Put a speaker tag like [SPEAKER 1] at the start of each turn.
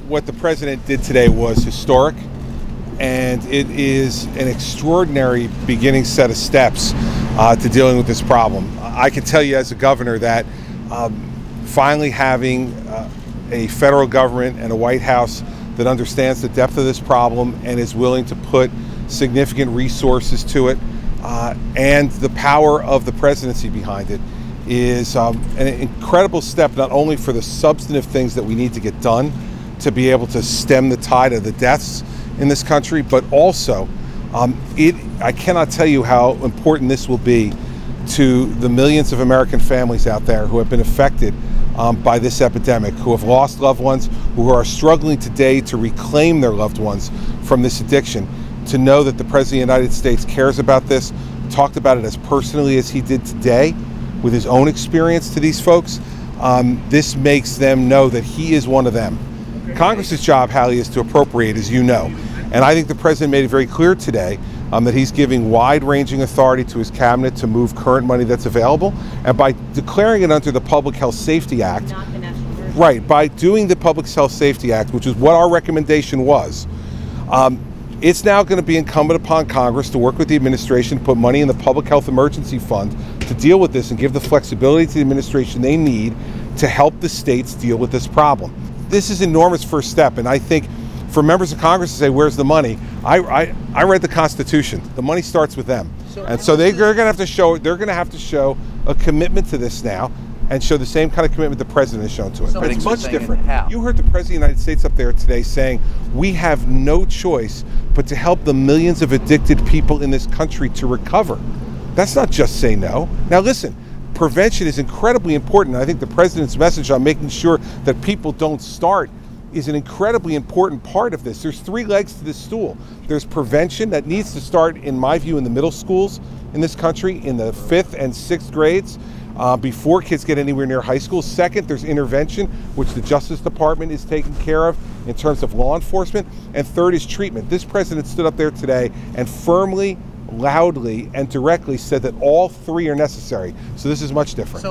[SPEAKER 1] What the president did today was historic, and it is an extraordinary beginning set of steps to dealing with this problem. I can tell you as a governor that finally having a federal government and a White House that understands the depth of this problem and is willing to put significant resources to it, and the power of the presidency behind it is an incredible step, not only for the substantive things that we need to get done to be able to stem the tide of the deaths in this country, but also I cannot tell you how important this will be to the millions of American families out there who have been affected by this epidemic, who have lost loved ones, who are struggling today to reclaim their loved ones from this addiction. To know that the President of the United States cares about this, talked about it as personally as he did today with his own experience to these folks, this makes them know that he is one of them. Congress's job, Hallie, is to appropriate, as you know. And I think the President made it very clear today that he's giving wide-ranging authority to his cabinet to move current money that's available. And by declaring it under the Public Health Safety Act, right, by doing the Public Health Safety Act, which is what our recommendation was, it's now going to be incumbent upon Congress to work with the administration to put money in the Public Health Emergency Fund to deal with this and give the flexibility to the administration they need to help the states deal with this problem. This is an enormous first step, and I think for members of Congress to say, where's the money? I read the Constitution. The money starts with them. And so they're going to have to show a commitment to this now, and show the same kind of commitment the President has shown to it. But it's much different. You heard the President of the United States up there today saying, we have no choice but to help the millions of addicted people in this country to recover. That's not just say no. Now listen, prevention is incredibly important. I think the President's message on making sure that people don't start is an incredibly important part of this. There's three legs to this stool. There's prevention that needs to start, in my view, in the middle schools in this country, in the 5th and 6th grades, before kids get anywhere near high school. Second, there's intervention, which the Justice Department is taking care of in terms of law enforcement. And third is treatment. This President stood up there today and firmly, loudly, and directly said that all three are necessary. So this is much different.